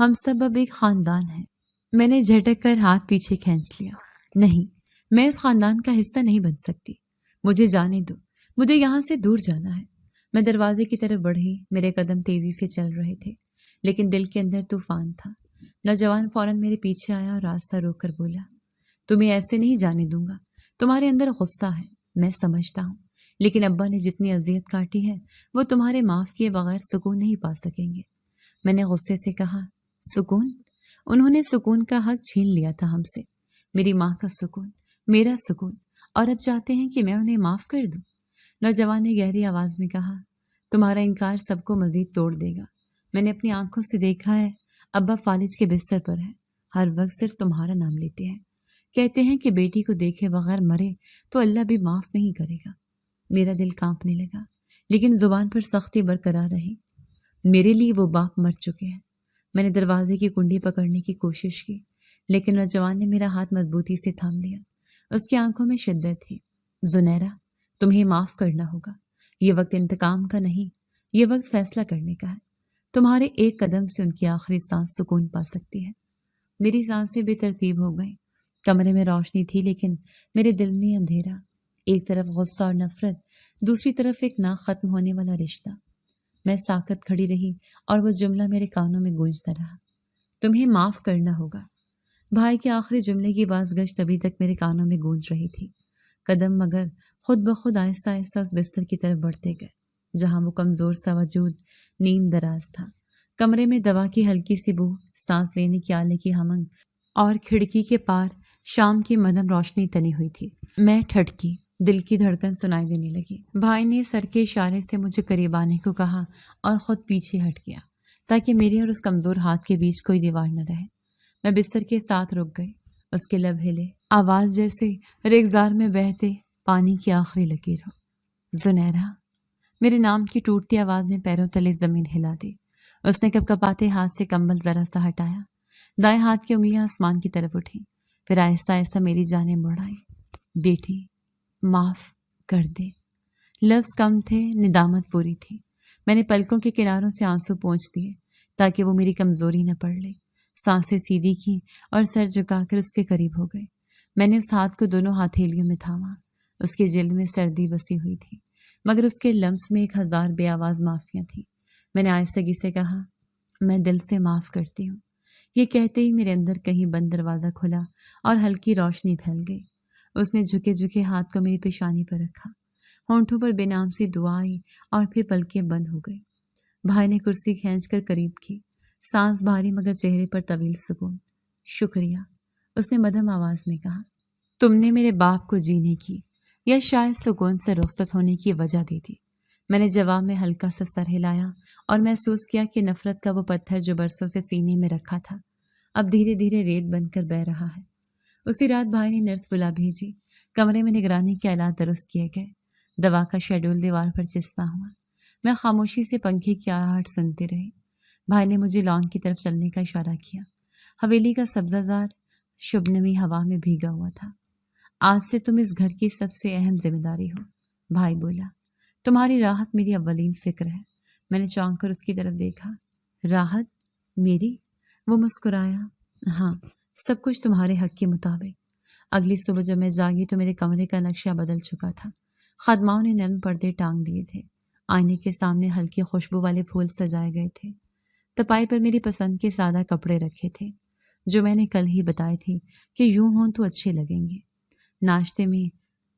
ہم سب اب ایک خاندان ہیں۔ میں نے جھٹک کر ہاتھ پیچھے کھینچ لیا۔ نہیں، میں اس خاندان کا حصہ نہیں بن سکتی۔ مجھے جانے دو، مجھے یہاں سے دور جانا ہے۔ میں دروازے کی طرف بڑھی، میرے قدم تیزی سے چل رہے تھے، لیکن دل کے اندر طوفان تھا۔ نوجوان فوراً میرے پیچھے آیا اور راستہ روک کر بولا، تمہیں ایسے نہیں جانے دوں گا، تمہارے اندر غصہ ہے، میں سمجھتا ہوں، لیکن ابا نے جتنی اذیت کاٹی ہے وہ تمہارے معاف کیے بغیر سکون نہیں پا سکیں گے۔ میں نے غصے سے کہا، سکون؟ انہوں نے سکون کا حق چھین لیا تھا ہم سے، میری ماں کا سکون، میرا سکون، اور اب چاہتے ہیں کہ میں انہیں معاف کر دوں؟ نوجوان نے گہری آواز میں کہا، تمہارا انکار سب کو مزید توڑ دے گا۔ میں نے اپنی آنکھوں سے دیکھا ہے، ابا فالج کے بستر پر ہے، ہر وقت صرف تمہارا نام لیتے ہیں، کہتے ہیں کہ بیٹی کو دیکھے بغیر مرے تو اللہ بھی معاف نہیں کرے گا۔ میرا دل کانپنے لگا، لیکن زبان پر سختی برقرار رہی۔ میرے لیے وہ باپ مر چکے ہیں۔ میں نے دروازے کی کنڈی پکڑنے کی کوشش کی، لیکن نوجوان نے میرا ہاتھ مضبوطی سے تھام لیا۔ اس کی آنکھوں میں شدت تھی۔ زنیرہ، تمہیں معاف کرنا ہوگا۔ یہ وقت انتقام کا نہیں، یہ وقت فیصلہ کرنے کا ہے۔ تمہارے ایک قدم سے ان کی آخری سانس سکون پا سکتی ہے۔ میری سانسیں بے ترتیب ہو گئیں۔ کمرے میں روشنی تھی، لیکن میرے دل میں اندھیرا۔ ایک طرف غصہ اور نفرت، دوسری طرف ایک نہ ختم ہونے والا رشتہ۔ میں ساکت کھڑی رہی اور وہ جملہ میرے کانوں میں گونجتا رہا، تمہیں معاف کرنا ہوگا۔ بھائی کے آخری جملے کی بازگشت ابھی تک میرے کانوں میں گونج رہی تھی۔ قدم مگر خود بخود آہستہ آہستہ اس بستر کی طرف بڑھتے گئے جہاں وہ کمزور سا وجود نیم دراز تھا۔ کمرے میں دوا کی ہلکی سی بو، سانس لینے کی آلے کی ہمنگ اور کھڑکی کے پار شام کی مدھم روشنی تنی ہوئی تھی۔ میں ٹھٹکی، دل کی دھڑکن سنائی دینے لگی۔ بھائی نے سر کے اشارے سے مجھے قریب آنے کو کہا اور خود پیچھے ہٹ گیا تاکہ میرے اور اس کمزور ہاتھ کے بیچ کوئی دیوار نہ رہے۔ میں بستر کے ساتھ رک گئی۔ اس کے لب ہلے، آواز جیسے ریگزار میں بہتے پانی کی آخری لکیر ہو۔ زنیرہ! میرے نام کی ٹوٹتی آواز نے پیروں تلے زمین ہلا دی۔ اس نے کپکپاتے ہاتھ سے کمبل ذرا سا ہٹایا، دائیں ہاتھ کی انگلیاں آسمان کی طرف اٹھی، پھر آہستہ آہستہ میری جانب بڑھ آئی۔ بیٹی، معاف کر دے۔ لفظ کم تھے، ندامت پوری تھی۔ میں نے پلکوں کے کناروں سے آنسو پونچھ دیے تاکہ وہ میری کمزوری نہ پڑھ لے۔ سانسیں سیدھی کی اور سر جھکا کر اس کے قریب ہو گئے۔ میں نے اس ہاتھ کو دونوں ہتھیلیوں میں تھاما۔ اس کی جلد میں سردی بسی ہوئی تھی، مگر اس کے لمس میں 1000 بے آواز معافیاں تھیں۔ میں نے آہستگی سے کہا، میں دل سے معاف کرتی ہوں۔ یہ کہتے ہی میرے اندر کہیں بند دروازہ کھلا اور ہلکی روشنی پھیل گئی۔ اس نے جھکے جھکے ہاتھ کو میری پیشانی پر رکھا، ہونٹوں پر بے نام سی دعا آئی اور پھر پلکیں بند ہو گئی۔ بھائی نے کرسی کھینچ کر قریب کی، سانس بھاری مگر چہرے پر طویل سکون۔ شکریہ، اس نے مدھم آواز میں کہا، تم نے میرے باپ کو جینے کی یا شاید سکون سے رخصت ہونے کی وجہ دی تھی۔ میں نے جواب میں ہلکا سا سر ہلایا اور محسوس کیا کہ نفرت کا وہ پتھر جو برسوں سے سینے میں رکھا تھا اب دھیرے دھیرے ریت بن کر بہہ رہا ہے۔ اسی رات بھائی نے نرس بلا بھیجی، کمرے میں نگرانی کے آلات درست کیے گئے، دوا کا شیڈول دیوار پر چسپاں ہوا۔ میں خاموشی سے پنکھے کی آہٹ سنتی رہی۔ بھائی نے مجھے لان کی طرف چلنے کا اشارہ کیا۔ حویلی کا سبزہ زار شبنمی ہوا میں بھیگا ہوا تھا۔ آج سے تم اس گھر کی سب سے اہم ذمہ داری ہو، بھائی بولا۔ تمہاری راحت میری اولین فکر ہے۔ میں نے چونک کر اس کی طرف دیکھا۔ راحت میری؟ وہ مسکرایا۔ ہاں، سب کچھ تمہارے حق کے مطابق۔ اگلی صبح جب میں جاگی تو میرے کمرے کا نقشہ بدل چکا تھا۔ خادماؤں نے نرم پردے ٹانگ دیے تھے، آئینے کے سامنے ہلکی خوشبو والے پھول سجائے گئے تھے، تپائی پر میری پسند کے سادہ کپڑے رکھے تھے جو میں نے کل ہی بتائے تھے کہ یوں ہوں تو اچھے لگیں گے۔ ناشتے میں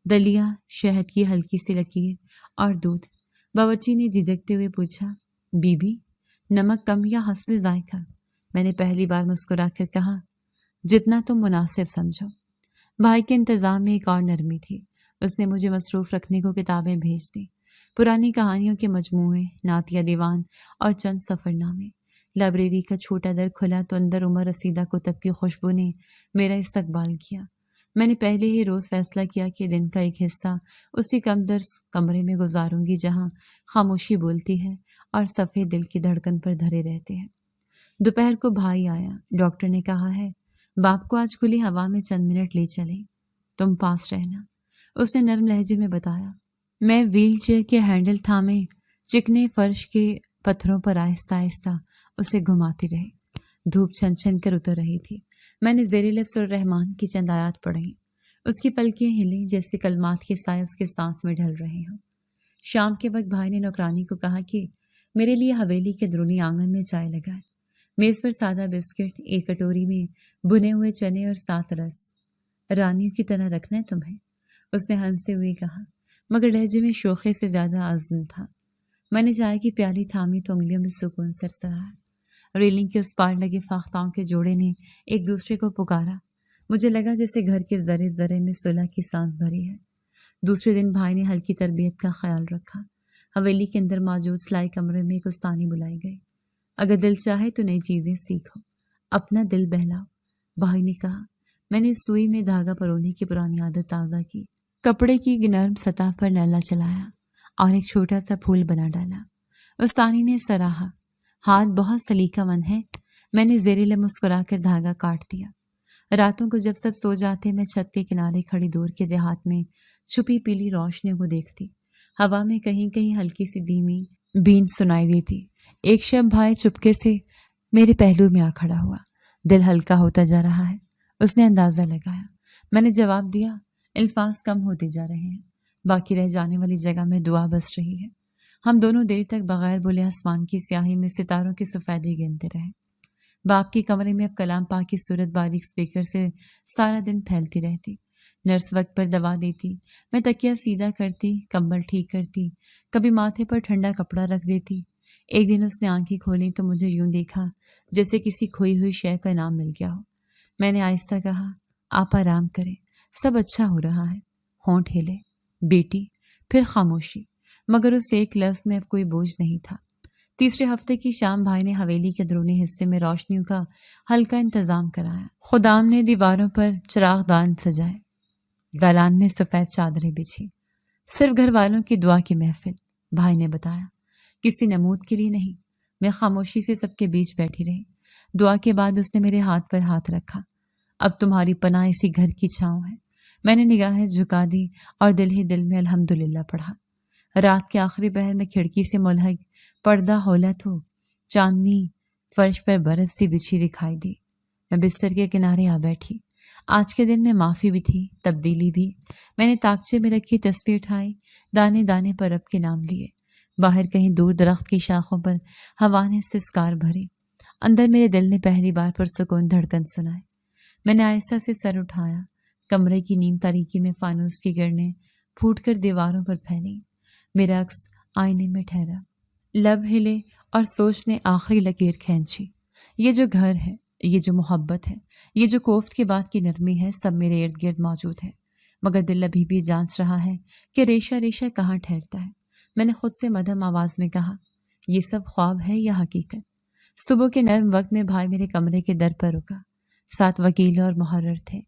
دلیا، شہد کی ہلکی سی لکیر اور دودھ۔ باورچی نے جھجکتے ہوئے پوچھا، بی بی نمک کم یا حسب ذائقہ؟ میں نے پہلی بار مسکرا کر کہا، جتنا تم مناسب سمجھو۔ بھائی کے انتظام میں ایک اور نرمی تھی۔ اس نے مجھے مصروف رکھنے کو کتابیں بھیج دی، پرانی کہانیوں کے مجموعے، نعتیہ دیوان اور چند سفر نامے۔ لائبریری کا چھوٹا در کھلا تو اندر عمر رسیدہ کتب کی خوشبو نے میرا استقبال کیا۔ میں نے پہلے ہی روز فیصلہ کیا کہ دن کا ایک حصہ اسی کم درس کمرے میں گزاروں گی جہاں خاموشی بولتی ہے اور صفحے دل کی دھڑکن پر دھرے رہتے ہیں۔ دوپہر کو بھائی آیا۔ ڈاکٹر نے کہا ہے باپ کو آج کھلی ہوا میں چند منٹ لے چلیں، تم پاس رہنا، اس نے نرم لہجے میں بتایا۔ میں ویل چیئر کے ہینڈل تھامے چکنے فرش کے پتھروں پر آہستہ آہستہ اسے گھماتی رہی۔ دھوپ چھن چھن کر اتر رہی تھی۔ میں نے زیر لب سوررحمان کی چند آیات پڑھی۔ اس کی پلکیں ہلیں جیسے کلمات کے سائے اس کے سانس میں ڈھل رہے ہوں۔ شام کے وقت بھائی نے نوکرانی کو کہا کہ میرے لیے حویلی کے درونی آنگن میں چائے لگائے۔ میز پر سادہ بسکٹ، ایک کٹوری میں بنے ہوئے چنے اور 7 رس۔ رانیوں کی طرح رکھنا ہے تمہیں، اس نے ہنستے ہوئے کہا، مگر لہجے میں شوخی سے زیادہ عزم تھا۔ میں نے چائے کی پیالی تھامی تو انگلیوں میں سکون سرسرایا۔ ریلنگ کے اس پار لگے فاختاؤں کے جوڑے نے ایک دوسرے کو پکارا۔ مجھے لگا جیسے گھر کے ذرے ذرے میں صلح کی سانس بھری ہے۔ دوسرے دن بھائی نے ہلکی تربیت کا خیال رکھا۔ حویلی کے اندر موجود سلائی کمرے میں ایک استانی بلائی گئی۔ اگر دل چاہے تو نئی چیزیں سیکھو، اپنا دل بہلاؤ، بھائی نے کہا۔ میں نے سوئی میں دھاگا پرونے کی پرانی عادت تازہ کی، کپڑے کی نرم سطح پر نیلا چلایا اور ایک چھوٹا سا پھول بنا ڈالا۔ استانی نے سراہا، ہاتھ بہت سلیقہ مند ہے۔ میں نے زیر لب مسکرا کر دھاگا کاٹ دیا۔ راتوں کو جب سب سو جاتے میں چھت کے کنارے کھڑی دور کے دیہات میں چھپی پیلی روشنیوں کو دیکھتی۔ ہوا میں کہیں کہیں ہلکی سی دھیمی بین سنائی دیتی۔ ایک شب بھائی چپکے سے میرے پہلو میں آ کھڑا ہوا۔ دل ہلکا ہوتا جا رہا ہے، اس نے اندازہ لگایا۔ میں نے جواب دیا، الفاظ کم ہوتے جا رہے ہیں، باقی رہ جانے والی جگہ میں دعا بس رہی ہے۔ ہم دونوں دیر تک بغیر بولے آسمان کی سیاہی میں ستاروں کے سفیدے گنتے رہے۔ باپ کے کمرے میں اب کلام پاک کی صورت باریک سپیکر سے سارا دن پھیلتی رہتی۔ نرس وقت پر دوا دیتی، میں تکیہ سیدھا کرتی، کمبل ٹھیک کرتی، کبھی ماتھے پر ٹھنڈا کپڑا رکھ دیتی۔ ایک دن اس نے آنکھیں کھولیں تو مجھے یوں دیکھا جیسے کسی کھوئی ہوئی شے کا انعام مل گیا ہو۔ میں نے آہستہ کہا، آپ آرام کریں، سب اچھا ہو رہا ہے۔ ہونٹ ہلے، بیٹی، پھر خاموشی، مگر اس ایک لفظ میں اب کوئی بوجھ نہیں تھا۔ تیسرے ہفتے کی شام بھائی نے حویلی کے درونی حصے میں روشنیوں کا ہلکا انتظام کرایا۔ خدام نے دیواروں پر چراغ دان سجائے، دالان میں سفید چادریں بچھی۔ صرف گھر والوں کی دعا کی محفل، بھائی نے بتایا، کسی نمود کے لیے نہیں۔ میں خاموشی سے سب کے بیچ بیٹھی رہی۔ دعا کے بعد اس نے میرے ہاتھ پر ہاتھ رکھا۔ اب تمہاری پناہ اسی گھر کی چھاؤں ہے۔ میں نے نگاہیں جھکا دی اور دل ہی دل میں الحمدللہ پڑھا۔ رات کے آخری پہر میں کھڑکی سے ملحق پردہ ہولت ہو چاندنی فرش پر برف سی بچھی دکھائی دی۔ میں بستر کے کنارے آ بیٹھی۔ آج کے دن میں معافی بھی تھی، تبدیلی بھی۔ میں نے طاقچے میں رکھی تسبیح اٹھائی، دانے دانے پر رب کے نام لیے۔ باہر کہیں دور درخت کی شاخوں پر ہوا نے سسکار بھری۔ اندر میرے دل نے پہلی بار پرسکون دھڑکن سنائے۔ میں نے آہستہ سے سر اٹھایا۔ کمرے کی نیم تاریکی میں فانوس کی گرنیں پھوٹ کر دیواروں پر پھیلی۔ میرا عکس آئینے میں ٹھہرا۔ لب ہلے اور سوچ نے آخری لکیر کھینچی۔ یہ جو گھر ہے، یہ جو محبت ہے، یہ جو کوفت کے بعد کی نرمی ہے، سب میرے ارد گرد موجود ہے، مگر دل ابھی بھی جانچ رہا ہے کہ ریشہ ریشہ کہاں ٹھہرتا ہے۔ میں نے خود سے مدھم آواز میں کہا، یہ سب خواب ہے یا حقیقت؟ صبح کے نرم وقت میں بھائی میرے کمرے کے در پر رکا۔ 7 وکیل اور محرر تھے۔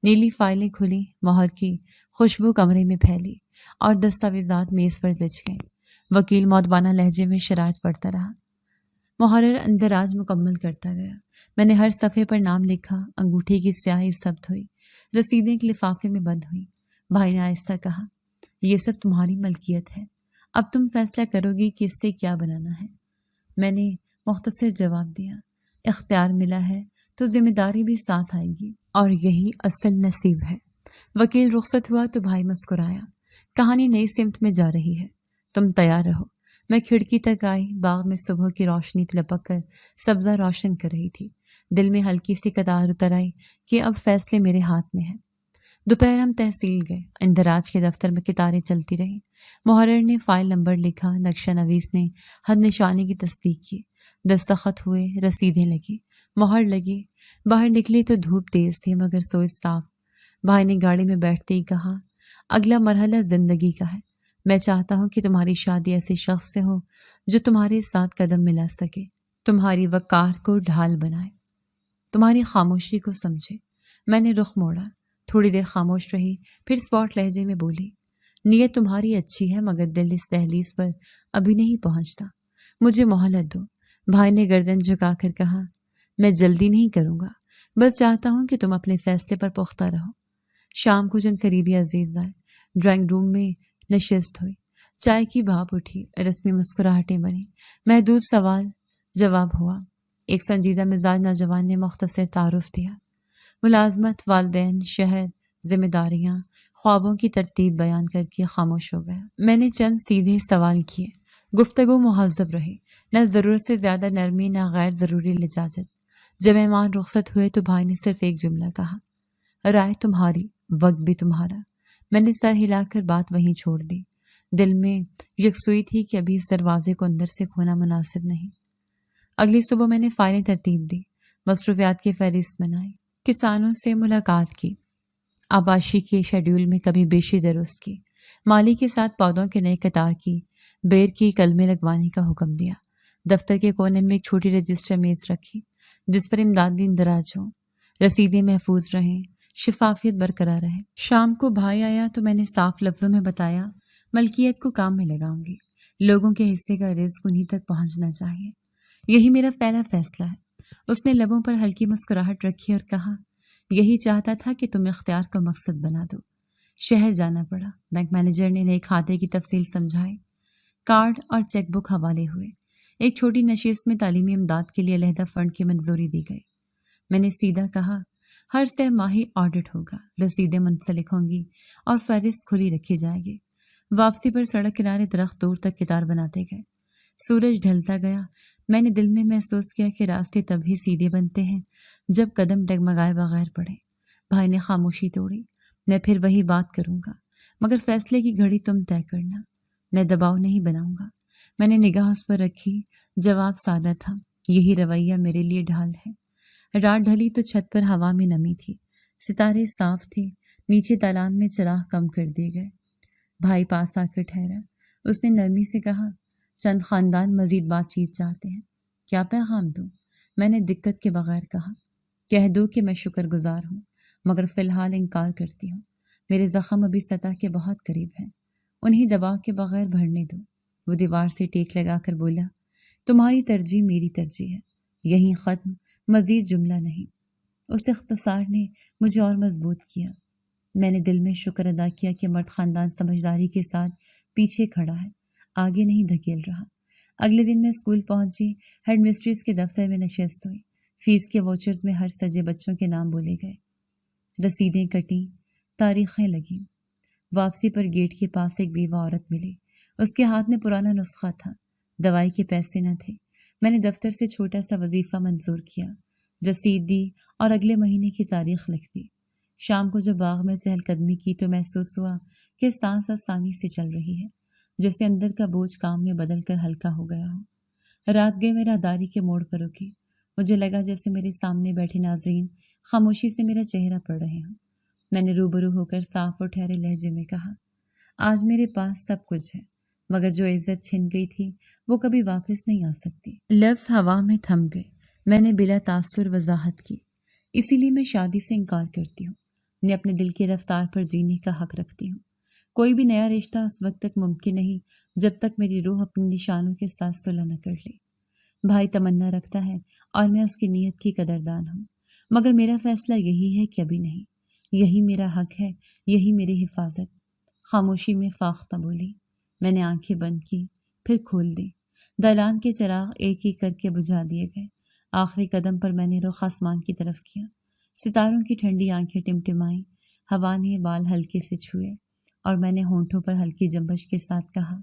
نیلی فائلیں کھلی، مہر کی خوشبو کمرے میں پھیلی اور دستاویزات میز پر بچھ گئے۔ وکیل مؤدبانہ لہجے میں شرائط پڑھتا رہا، محرر اندراج مکمل کرتا گیا۔ میں نے ہر صفحے پر نام لکھا، انگوٹھی کی سیاہی ثبت ہوئی، رسیدیں ایک لفافے میں بند ہوئی۔ بھائی نے آہستہ کہا، یہ سب تمہاری ملکیت ہے، اب تم فیصلہ کرو گی کہ اس سے کیا بنانا ہے۔ میں نے مختصر جواب دیا، اختیار ملا ہے تو ذمہ داری بھی ساتھ آئے گی، اور یہی اصل نصیب ہے۔ وکیل رخصت ہوا تو بھائی مسکرایا، کہانی نئی سمت میں جا رہی ہے، تم تیار رہو۔ میں کھڑکی تک آئی، باغ میں صبح کی روشنی لپک کر سبزہ روشن کر رہی تھی۔ دل میں ہلکی سی قطار اتر آئی کہ اب فیصلے میرے ہاتھ میں ہیں۔ دوپہر ہم تحصیل گئے۔ اندراج کے دفتر میں قطاریں چلتی رہیں۔ محرر نے فائل نمبر لکھا، نقشہ نویس نے حد نشانی کی تصدیق کی، دستخط ہوئے، رسیدیں لگی، مہر لگی۔ باہر نکلی تو دھوپ تیز تھی مگر سوچ صاف۔ بھائی نے گاڑی میں بیٹھتے ہی کہا، اگلا مرحلہ زندگی کا ہے۔ میں چاہتا ہوں کہ تمہاری شادی ایسے شخص سے ہو جو تمہارے ساتھ قدم ملا سکے، تمہاری وقار کو ڈھال بنائے، تمہاری خاموشی کو سمجھے۔ میں نے رخ موڑا، تھوڑی دیر خاموش رہی، پھر اسپاٹ لہجے میں بولی، نیت تمہاری اچھی ہے مگر دل اس دہلیز پر ابھی نہیں پہنچتا، مجھے مہلت دو۔ بھائی نے گردن جھکا کر کہا، میں جلدی نہیں کروں گا، بس چاہتا ہوں کہ تم اپنے فیصلے پر پختہ رہو۔ شام کو چند قریبی عزیز آئے، ڈرائنگ روم میں نشست ہوئی، چائے کی بھاپ اٹھی، رسمی مسکراہٹیں بنی، محدود سوال جواب ہوا۔ ایک سنجیدہ مزاج نوجوان نے مختصر تعارف دیا۔ ملازمت، والدین، شہر، ذمہ داریاں، خوابوں کی ترتیب بیان کر کے خاموش ہو گیا۔ میں نے چند سیدھے سوال کیے۔ گفتگو مہذب رہی، نہ ضرورت سے زیادہ نرمی، نہ غیر ضروری لجاجت۔ جب مہمان رخصت ہوئے تو بھائی نے صرف ایک جملہ کہا، رائے تمہاری، وقت بھی تمہارا۔ میں نے سر ہلا کر بات وہیں چھوڑ دی۔ دل میں یکسوئی تھی کہ ابھی اس دروازے کو اندر سے کھونا مناسب نہیں۔ اگلی صبح میں نے فائلیں ترتیب دی، مصروفیات کی فہرست بنائی، کسانوں سے ملاقات کی، آباشی کے شیڈول میں کمی بیشی درست کی، مالی کے ساتھ پودوں کے نئے قطار کی بیر کی کلمیں لگوانے کا حکم دیا۔ دفتر کے کونے میں ایک چھوٹی رجسٹر میز رکھی جس پر امدادی اندراج ہوں، رسیدیں محفوظ رہیں، شفافیت برقرار رہے۔ شام کو بھائی آیا تو میں نے صاف لفظوں میں بتایا، ملکیت کو کام میں لگاؤں گی، لوگوں کے حصے کا رزق انہیں تک پہنچنا چاہیے، یہی میرا پہلا فیصلہ ہے۔ اس نے لبوں پر ہلکی مسکراہٹ رکھی اور کہا، یہی چاہتا تھا کہ تم اختیار کو مقصد بنا دو۔ شہر جانا پڑا۔ بینک مینیجر نے نئے کھاتے کی تفصیل سمجھائی، کارڈ اور چیک بک حوالے ہوئے۔ ایک چھوٹی نشست میں تعلیمی امداد کے لیے علیحدہ فنڈ کی منظوری دی گئی۔ میں نے سیدھا کہا، ہر سہ ماہی آڈٹ ہوگا، رسیدیں منسلک ہوں گی اور فہرست کھلی رکھی جائے گی۔ واپسی پر سڑک کنارے درخت دور تک کتار بناتے گئے۔ سورج ڈھلتا گیا۔ میں نے دل میں محسوس کیا کہ راستے تبھی سیدھے بنتے ہیں جب قدم ڈگمگائے بغیر پڑے۔ بھائی نے خاموشی توڑی، میں پھر وہی بات کروں گا، مگر فیصلے کی گھڑی تم طے کرنا، میں دباؤ نہیں بناؤں گا۔ میں نے نگاہ اس پر رکھی، جواب سادہ تھا، یہی رویہ میرے لیے ڈھال ہے۔ رات ڈھلی تو چھت پر ہوا میں نمی تھی، ستارے صاف تھے، نیچے دالان میں چراغ کم کر دیے گئے۔ بھائی پاس آ کر ٹھہرا، اس نے نرمی سے کہا، چند خاندان مزید بات چیت چاہتے ہیں، کیا پیغام دوں؟ میں نے دقت کے بغیر کہا، کہہ دو کہ میں شکر گزار ہوں مگر فی الحال انکار کرتی ہوں، میرے زخم ابھی سطح کے بہت قریب ہیں، انہیں دباؤ کے بغیر بھرنے دو۔ وہ دیوار سے ٹیک لگا کر بولا، تمہاری ترجیح میری ترجیح ہے، یہیں ختم، مزید جملہ نہیں۔ اس اختصار نے مجھے اور مضبوط کیا۔ میں نے دل میں شکر ادا کیا کہ مرد خاندان سمجھداری کے ساتھ پیچھے کھڑا ہے، آگے نہیں دھکیل رہا۔ اگلے دن میں اسکول پہنچی، ہیڈ مسٹریس کے دفتر میں نشست ہوئی، فیس کے واچرز میں ہر سجے بچوں کے نام بولے گئے، رسیدیں کٹیں، تاریخیں لگیں۔ واپسی پر گیٹ کے پاس ایک بیوہ عورت ملی، اس کے ہاتھ میں پرانا نسخہ تھا، دوائی کے پیسے نہ تھے۔ میں نے دفتر سے چھوٹا سا وظیفہ منظور کیا، رسید دی اور اگلے مہینے کی تاریخ لکھ دی۔ شام کو جب باغ میں چہل قدمی کی تو محسوس ہوا کہ سانس آسانی سے چل رہی ہے، جیسے اندر کا بوجھ کام میں بدل کر ہلکا ہو گیا ہو۔ رات گئے میں راہداری کے موڑ پر رکی، مجھے لگا جیسے میرے سامنے بیٹھے ناظرین خاموشی سے میرا چہرہ پڑھ رہے ہوں۔ میں نے روبرو ہو کر صاف اور ٹھہرے لہجے میں کہا، آج میرے پاس سب کچھ ہے مگر جو عزت چھن گئی تھی وہ کبھی واپس نہیں آ سکتی۔ لفظ ہوا میں تھم گئے۔ میں نے بلا تاثر وضاحت کی، اسی لیے میں شادی سے انکار کرتی ہوں، میں اپنے دل کی رفتار پر جینے کا حق رکھتی ہوں۔ کوئی بھی نیا رشتہ اس وقت تک ممکن نہیں جب تک میری روح اپنے نشانوں کے ساتھ صلح نہ کر لے۔ بھائی تمنا رکھتا ہے اور میں اس کی نیت کی قدردان ہوں، مگر میرا فیصلہ یہی ہے کہ ابھی نہیں، یہی میرا حق ہے، یہی میری حفاظت۔ خاموشی میں فاختہ بولی۔ میں نے آنکھیں بند کی، پھر کھول دی۔ دالان کے چراغ ایک ایک کر کے بجھا دیے گئے۔ آخری قدم پر میں نے رخ آسمان کی طرف کیا، ستاروں کی ٹھنڈی آنکھیں ٹمٹمائیں، ہوا نے بال ہلکے سے چھوئے اور میں نے ہونٹوں پر ہلکی جنبش کے ساتھ کہا،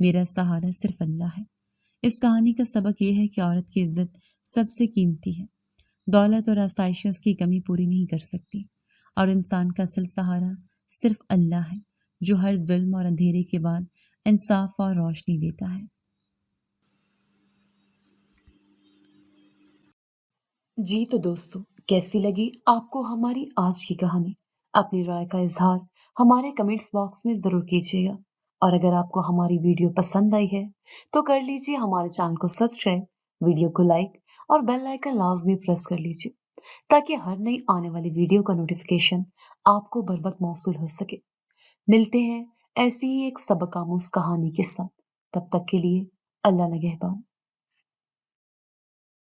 میرا سہارا صرف اللہ ہے۔ اس کہانی کا سبق یہ ہے کہ عورت کی عزت سب سے قیمتی ہے، دولت اور آسائشیں اس کی کمی پوری نہیں کر سکتی، اور انسان کا اصل سہارا صرف اللہ ہے جو ہر ظلم اور اندھیرے کے بعد انصاف اور روشنی دیتا ہے۔ جی تو دوستو، کیسی لگی آپ کو ہماری آج کی کہانی؟ اپنی رائے کا اظہار ہمارے کمنٹس باکس میں ضرور کیجیے گا، اور اگر آپ کو ہماری ویڈیو پسند آئی ہے تو کر لیجیے ہمارے چینل کو سبسکرائب، ویڈیو کو لائک اور بیل آئیکن لازمی پریس کر لیجیے تاکہ ہر نئی آنے والی ویڈیو کا نوٹیفیکیشن آپ کو بر وقت موصول ہو سکے۔ ملتے ہیں ایسی ہی ایک سبق آموز کہانی کے ساتھ، تب تک کے لیے اللہ نگہبان۔